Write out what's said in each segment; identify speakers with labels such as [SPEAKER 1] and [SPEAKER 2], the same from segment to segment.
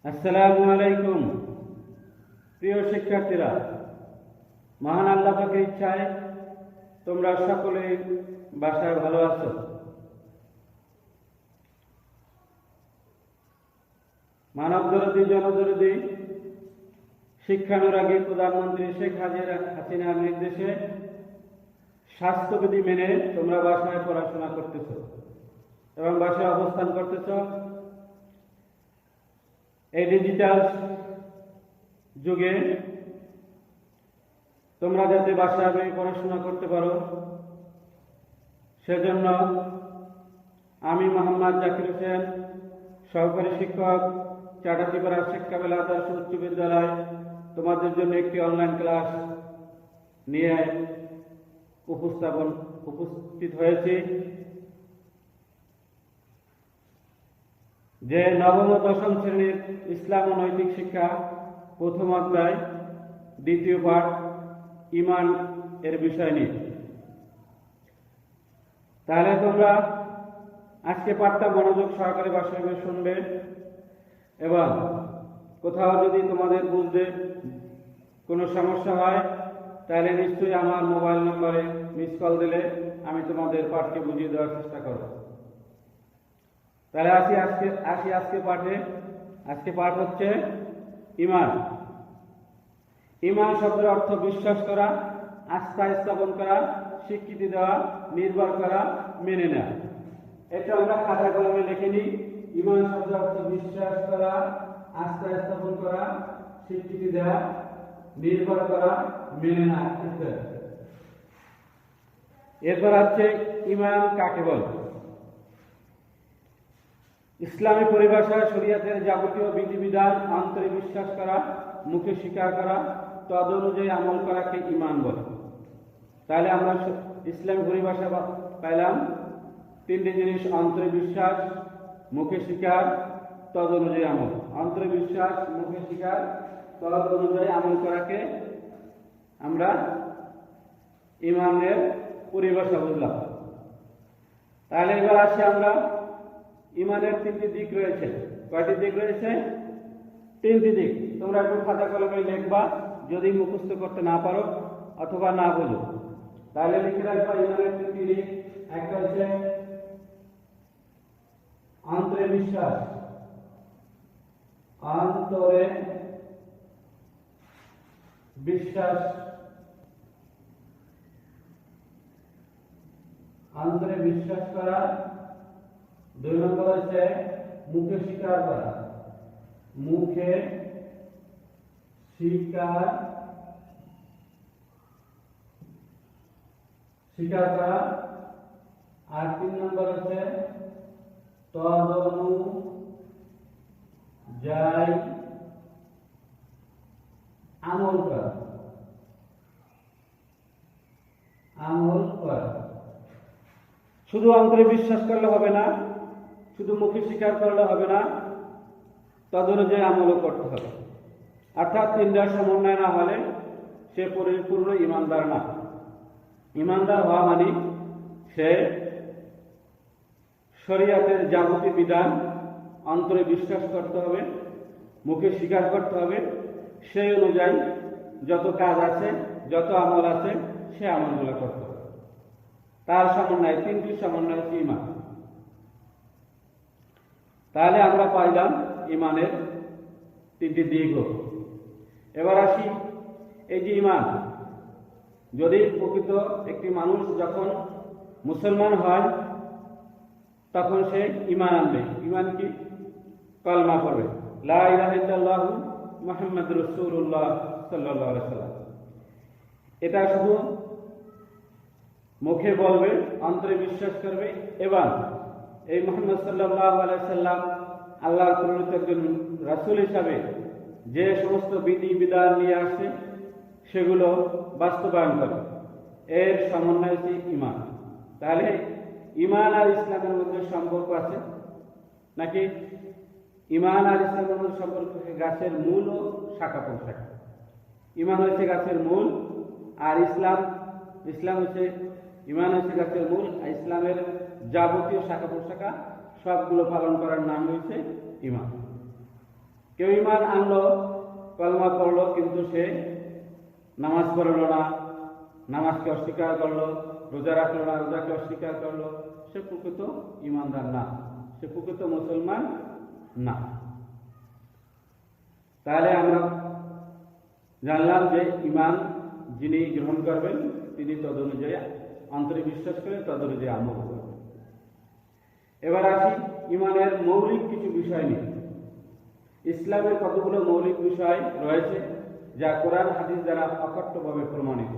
[SPEAKER 1] আসসালামু আলাইকুম। প্রিয় শিক্ষার্থীরা, মহান আল্লাহ পাকের ইচ্ছায় তোমরা সকলে বাসায় ভালো আছো। মানবদরদী জনদরদী শিক্ষানুরাগী প্রধানমন্ত্রী শেখ হাসিনার নির্দেশে স্বাস্থ্যবিধি মেনে তোমরা বাসায় পড়াশোনা করতেছ এবং বাসায় অবস্থান করতেছ। এই ডিজিটাল যুগে তোমরা যাতে বাসায় পড়াশোনা করতে পারো, সেজন্য আমি মোহাম্মদ জাকির হোসেন, সহকারী শিক্ষক, চাটাতিপাড়া শেখ কামেল আদর্শ উচ্চ বিদ্যালয়, তোমাদের জন্য একটি অনলাইন ক্লাস নিয়ে উপস্থিত হয়েছি। যে নবম ও দশম শ্রেণীর ইসলাম ও নৈতিক শিক্ষা প্রথম অধ্যায় দ্বিতীয় পাঠ ঈমান এর বিষয় নিয়ে। তাহলে তোমরা আজকে পাঠটা মনোযোগ সহকারে বাসায় শুনবে এবং কোথাও যদি তোমাদের বুঝতে কোনো সমস্যা হয় তাহলে নিশ্চয়ই আমার মোবাইল নম্বরে মিস কল দিলে আমি তোমাদের পাঠকে বুঝিয়ে দেওয়ার চেষ্টা করব। তাহলে আজকে পাঠে। আজকে পাঠ হচ্ছে ঈমান। ঈমান শব্দের অর্থ বিশ্বাস করা, আস্থা স্থাপন করা, স্বীকৃতি দেওয়া, নির্ভর করা, মেনে নেওয়া। এটা আমরা খাতা কলমে লিখে নিই। ঈমান শব্দের অর্থ বিশ্বাস করা, আস্থা স্থাপন করা, স্বীকৃতি দেওয়া, নির্ভর করা, মেনে নেওয়া ইত্যাদি। এরপর হচ্ছে ঈমান কাকে বলে। ইসলামী পরিভাষায় শরীয়তের যাবতীয় বিধিবিধান অন্তরে বিশ্বাস করা, মুখে স্বীকার করা, তদ অনুযায়ী আমল করাকে ঈমান বলে। তাহলে আমরা ইসলামী পরিভাষা পাইলাম তিনটি জিনিস: অন্তরে বিশ্বাস, মুখে স্বীকার, তদ অনুযায়ী আমল। অন্তরে বিশ্বাস, মুখে স্বীকার, তদ অনুযায়ী আমল করাকে আমরা ঈমানের পরিভাষা বুঝলাম। তাহলে এবার আসি আমরা ঈমানের তিনটি দিক রয়েছে। কয়টি দিক রয়েছে? তিনটি দিক। তোমরা একটু খাতা কলমে লিখবা, যদি মুখস্থ করতে না পারো অথবা না বোঝো তাহলে লিখে রাখবা ঈমানের তিনটি দিক। একটা হচ্ছে অন্তরে বিশ্বাস। অন্তরে বিশ্বাস, অন্তরে বিশ্বাস করা। দুই নম্বর হচ্ছে মুখে স্বীকার করা। মুখে স্বীকার করা। আর তিন নম্বর হচ্ছে তদ অনুযায়ী আমল করা। শুধু অন্তরে বিশ্বাস করলে হবে না, শুধু মুখে স্বীকার করলে হবে না, তদ অনুযায়ী আমলও করতে হবে। অর্থাৎ তিনটার সমন্বয় না হলে সে পরিপূর্ণ ঈমানদার না। ঈমানদার হওয়া মানে সে শরীয়তের যাবতীয় বিধান অন্তরে বিশ্বাস করতে হবে, মুখে স্বীকার করতে হবে, সেই অনুযায়ী যত কাজ আছে, যত আমল আছে, সে আমলগুলো করতে হবে। তার সমন্বয়, তিনটি সমন্বয় হচ্ছে ঈমান। তাহলে আমরা পাইলাম ঈমানের তিনটি দিক। এবার আসি, এই যে ঈমান, যদি প্রকৃত একটি মানুষ যখন মুসলমান হয় তখন সে ঈমান আনবে। ঈমান কি? কলমা পড়বে, লা ইলাহা ইল্লাল্লাহু মুহাম্মাদুর রাসূলুল্লাহ সাল্লাল্লাহু আলাইহি ওয়াসাল্লাম। এটা শুধু মুখে বলবে, অন্তরে বিশ্বাস করবে এবং এই মুহাম্মদ সাল্লাল্লাহু আলাইহি ওয়াসাল্লাম আল্লাহর প্রেরিত একজন রাসূল হিসাবে যে সমস্ত বিধি বিধান নিয়ে আসে সেগুলো বাস্তবায়ন করে। এর সমন্বয় হচ্ছে ঈমান। তাহলে ঈমান আর ইসলামের মধ্যে সম্পর্ক আছে নাকি? ঈমান আর ইসলামের মধ্যে সম্পর্ক গাছের মূল ও শাখা প্রশাখা। ঈমান হচ্ছে গাছের মূল, আর ইসলাম হচ্ছে, ঈমান হচ্ছে গাছের মূল, আর ইসলামের যাবতীয় শাখা প্রশাখা সবগুলো পালন করার নাম হচ্ছে ঈমান। কেউ ঈমান আনলো, কলমা পড়লো, কিন্তু সে নামাজ পড়লো না, নামাজকে অস্বীকার করলো, রোজা রাখলো না, রোজাকে অস্বীকার করলো, সে প্রকৃত ঈমানদার না, সে প্রকৃত মুসলমান না। তাহলে আমরা জানলাম যে ঈমান যিনি গ্রহণ করবেন তিনি তদ অনুযায়ী অন্তরে বিশ্বাস করেন, তদ অনুযায়ী আমল করবেন। এবার আসি ঈমানের মৌলিক কিছু বিষয় নিয়ে। ইসলামের কতগুলো মৌলিক বিষয় রয়েছে যা কোরআন হাদিস দ্বারা অকট্টভাবে প্রমাণিত।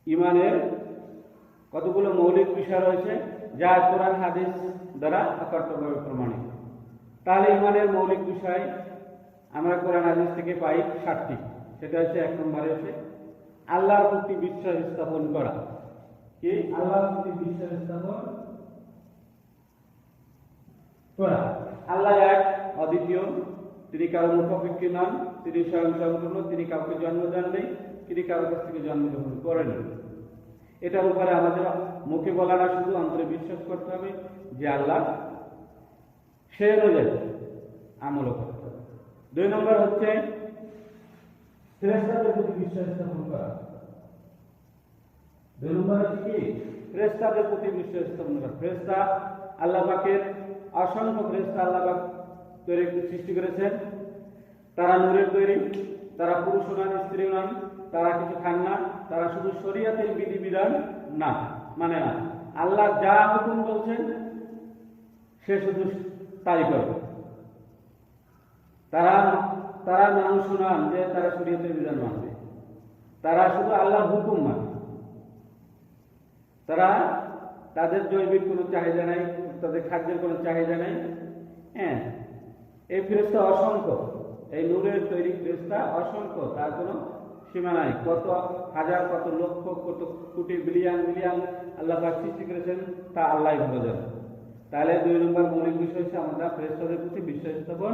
[SPEAKER 1] ঈমানের কতগুলো মৌলিক বিষয় রয়েছে যা কোরআন হাদিস দ্বারা অকট্টভাবে প্রমাণিত। তাহলে ঈমানের মৌলিক বিষয় আমরা কোরআন হাদিস থেকে পাই 7টি। সেটা হচ্ছে, 1 নম্বরে হচ্ছে আল্লাহর প্রতি বিশ্বাস স্থাপন করা। কি? আল্লাহর প্রতি বিশ্বাস স্থাপন করা। আল্লাহ এক, অদ্বিতীয়, তিনি কারো মুখাপেক্ষী নন, তিনি স্বয়ং সম্পূর্ণ, তিনি কাউকে জন্ম দেন নেই, তিনি কারো কাছ থেকে জন্মগ্রহণ করেন। এটার উপরে আমাদের মুখে বলা না, শুধু অন্তরে বিশ্বাস করতে হবে যে আল্লাহ, সে অনুযায়ী আমল করতে হবে। 2 নম্বর হচ্ছে ফেরেশতাদের প্রতি বিশ্বাস স্থাপন করা। 2 নম্বর হচ্ছে কি? ফেরেশতাদের প্রতি বিশ্বাস স্থাপন করা। ফেরেশতা আল্লাহ পাকের অসংখ্য ফেরেশতা আল্লাহ পাক তৈরি সৃষ্টি করেছেন। তারা নূরের তৈরি, তারা পুরুষ নন, স্ত্রী নন, তারা কিছু খান না, তারা শুধু শরীয়তের বিধিবিধান না মানে না। আল্লাহ যা হুকুম বলছেন সে শুধু তাই করবে। তারা মানুষ নন যে তারা শরীয়তের বিধান মানবে, তারা শুধু আল্লাহর হুকুম মানে। তারা, তাদের জৈবিক কোনো চাহিদা নাই, তাদের খাদ্যের কোনো চাহিদা নাই। হ্যাঁ, এই ফেরেশতা অসংখ্য, এই নূরের তৈরি ফেরেশতা অসংখ্য, তার কোনো সীমা নাই। কত হাজার, কত লক্ষ, কত কোটি, বিলিয়ন বিলিয়ন আল্লাহ পাক সৃষ্টি করেছেন তা আল্লাহই ভালো জানে। তাহলে 2 নম্বর মৌলিক বিষয় হচ্ছে আমরা ফেরেশতাদের প্রতি বিশ্বাস স্থাপন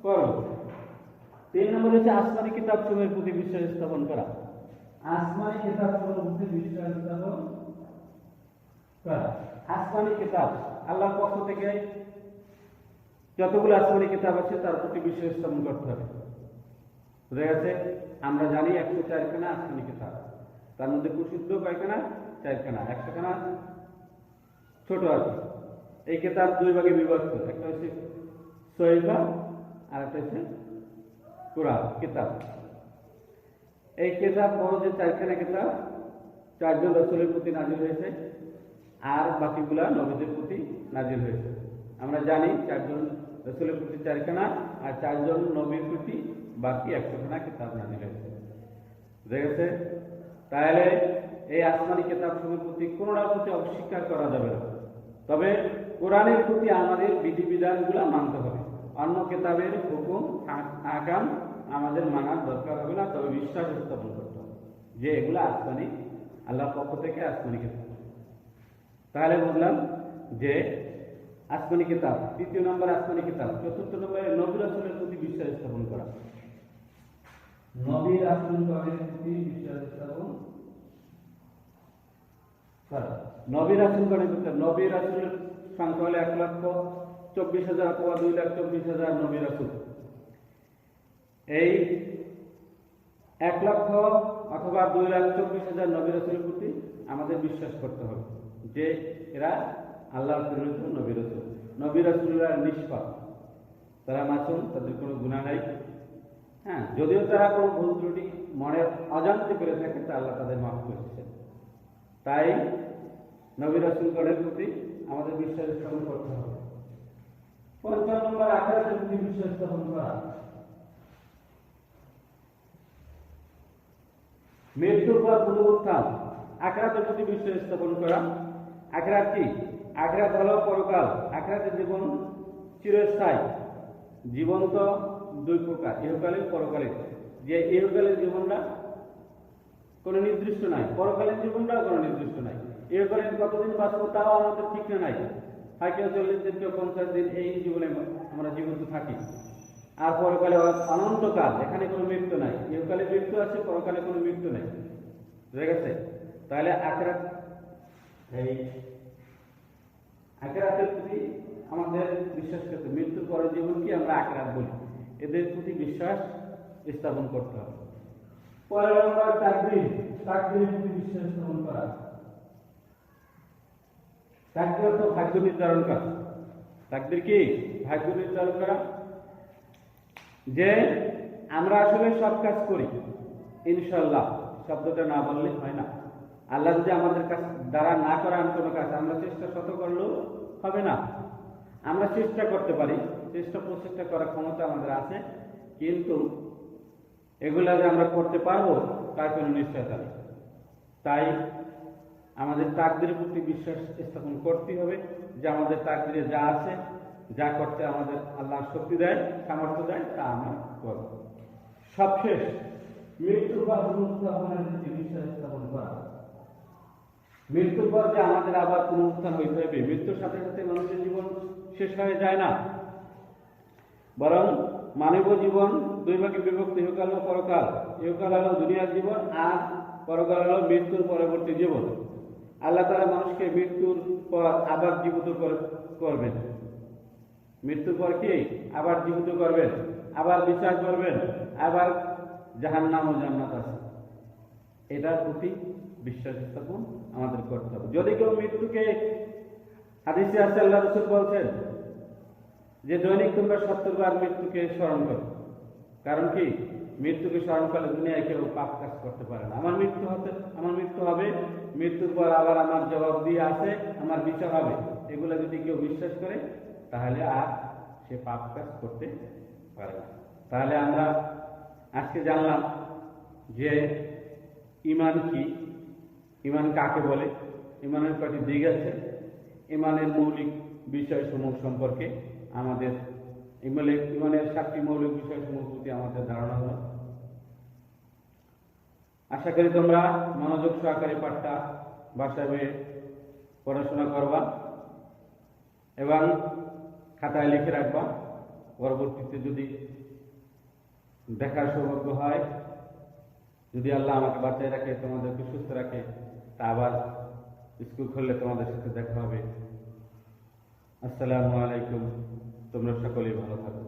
[SPEAKER 1] করব। 3 নম্বর হচ্ছে আসমানি কিতাবসমূহের প্রতি বিশ্বাস স্থাপন করা। আসমানি কিতাবসমূহের প্রতি বিশ্বাস স্থাপন করা। আসমানি কিতাব আল্লাহর পক্ষ থেকে যতগুলো আসমানি কিতাব আছে তার প্রতি বিশ্বাস স্থাপন করতে হবে। বুঝা গেছে? আমরা জানি 104 খানা আসমানি কিতাব, তার মধ্যে প্রসিদ্ধ কয়খানা? 4 খানা। 100 খানা ছোট আছে। এই কিতাব 2 ভাগে বিভক্ত, একটা হচ্ছে সহিফা আর একটা হচ্ছে কুরআন কিতাব। এই কিতাব বড় যে 4 খানা কিতাব 4 জন রাসূলের প্রতি নাযিল হয়েছে, আর বাকিগুলা নবীদের প্রতি নাযিল হয়েছে। আমরা জানি 4 জন রাসূলের প্রতি 4 খানা, আর 4 জন নবীর প্রতি বাকি 100 খানা কিতাব নাযিল হয়েছে। বুঝা গেছে? তাহলে এই আসমানি কিতাবসমূহের প্রতি কোনটার প্রতি অস্বীকার করা যাবে না। তবে কোরআনের প্রতি আমাদের বিধিবিধানগুলো মানতে হবে। অন্য কিতাবের হুকুম আহকাম আমাদের মানার দরকার হবে না, তবে বিশ্বাস স্থাপন করতে হবে যে এগুলো আসমানি, আল্লাহর পক্ষ থেকে আসমানি কিতাব। তাহলে বললাম যে আসমানি কিতাব 3 নম্বর আসমানি কিতাব। 4 নম্বরে নবী রাসূলের প্রতি বিশ্বাস স্থাপন করা। নবী রাসূলের প্রতি বিশ্বাস স্থাপন করা। নবী রাসূলগণের প্রতি, নবী রাসূলের সংখ্যা হলো 1,24,000 অথবা 2,24,000 নবী রাসূল। এই 1 লক্ষ অথবা 2,24,000 নবী রাসূলের প্রতি আমাদের বিশ্বাস করতে হবে যে এরা আল্লাহর প্রেরিত নবী রাসূল। নবী রাসূলরা নিষ্পাপ, তারা মাসুম, তাদের কোনো গুনাহ নাই। হ্যাঁ, যদিও তারা কোনো ভুল ত্রুটি মনের অজান্তে করে থাকে তা আল্লাহ তাদের মাফ করেছেন। তাই নবী রাসূলগণের প্রতি আমাদের বিশ্বাস স্থাপন করতে হবে। 5 নম্বর আখিরাতের প্রতি বিশ্বাস স্থাপন করা। মৃত্যুর পর পুনরুত্থান, আখিরাতের প্রতি বিশ্বাস স্থাপন করা। আখিরাত কি? আখিরাত হলো পরকাল। আখিরাতের জীবন চিরস্থায়ী। জীবন তো 2 প্রকার, ইহকালীন, পরকালীন। যে ইহকালীন জীবনটা কোনো নির্দিষ্ট নাই, পরকালীন জীবনটাও কোনো নির্দিষ্ট নাই। ইহকালীন কতদিন বাঁচবো তাও আমাদের ঠিক নাই। হয় কেউ 40 দিন, কেউ 50 দিন, এই জীবনে আমরা জীবন্ত থাকি। আর পরকালে অনন্তকাল, এখানে কোনো মৃত্যু নাই। ইহকালে মৃত্যু আছে, পরকালে কোনো মৃত্যু নাই। বুঝা গেছে? তাহলে আখিরাত, এই আখিরাতের প্রতি আমাদের বিশ্বাস করতে, মৃত্যুর পরের জীবন কি আমরা আখিরাত বলি। এদের প্রতি বিশ্বাস স্থাপন করতে হবে। পরের নম্বর তাকদীর, তাকদীরের প্রতি বিশ্বাস স্থাপন করা। তাকদীর অর্থ ভাগ্য নির্ধারণ করা। তাকদীর কি? ভাগ্য নির্ধারণ করা, যে আমরা আসলে সব কাজ করি ইনশাআল্লাহ শব্দটা না বললে হয় না। আল্লাহ যদি আমাদের কাছ দ্বারা না করান কোনো কাজ, আমরা চেষ্টা শত করলেও হবে না। আমরা চেষ্টা করতে পারি, চেষ্টা প্রচেষ্টা করার ক্ষমতা আমাদের আছে, কিন্তু এগুলা যে আমরা করতে পারবো তার কোনো নিশ্চয়তা নেই। তাই আমাদের তাকদীরের প্রতি বিশ্বাস স্থাপন করতে হবে, যে আমাদের তাকদীরে যা আছে, যা করতে আমাদের আল্লাহ শক্তি দেয়, সামর্থ্য দেয়, তা আমরা করব। সবশেষ মৃত্যুর পর পুনরুত্থানের প্রতি বিশ্বাস স্থাপন করা। মৃত্যুর পর যে আমাদের আবার পুনরুত্থান হইতে হবে, মৃত্যুর সাথে সাথে মানুষের জীবন শেষ হয়ে যায় না, বরং মানব জীবন দুই ভাগে বিভক্ত, ইহকাল ও পরকাল। ইহকাল হলো দুনিয়ার জীবন, আর পরকাল হলো মৃত্যুর পরবর্তী জীবন। আল্লাহ তাআলা মানুষকে মৃত্যুর পর আবার জীবিত করবেন। মৃত্যুর পর কি? আবার জীবিত করবেন, আবার বিচার করবেন, আবার জাহান্নাম ও জান্নাত আছে। এটার প্রতি বিশ্বাস স্থাপন আমাদের করতে হবে। যদি কেউ মৃত্যুকে, হাদিসে আছে আল্লাহ রাসূল বলছেন যে দৈনিক তোমরা 70 বার মৃত্যুকে স্মরণ করো। কারণ কি? মৃত্যুকে স্মরণ করলে দুনিয়ায় কেউ পাপ কাজ করতে পারে না। আমার মৃত্যু হবে, মৃত্যুর পর আবার আমার জবাব দিয়ে আছে, আমার বিচার হবে, এগুলো যদি কেউ বিশ্বাস করে তাহলে আর সে পাপ কাজ করতে পারে না। তাহলে আমরা আজকে জানলাম যে ঈমান কি, ঈমান কাকে বলে, ঈমানের কয়টি দিক আছে, ঈমানের মৌলিক বিষয়সমূহ সম্পর্কে আমাদের ঈমানের 7টি মৌলিক বিষয়সমূহ প্রতি আমাদের ধারণা হলো। আশা করি তোমরা মনোযোগ সহকারে পাঠটা বাসায় পড়াশোনা করবা এবং খাতায় লিখে রাখবা। পরবর্তীতে যদি দেখার সৌভাগ্য হয়, যদি আল্লাহ আমাকে বাঁচিয়ে রাখে, তোমাদেরকে সুস্থ রাখে, তা আবার স্কুল খুললে তোমাদের সাথে দেখা হবে। আসসালামু আলাইকুম। তোমরা সকলেই ভালো থাকো।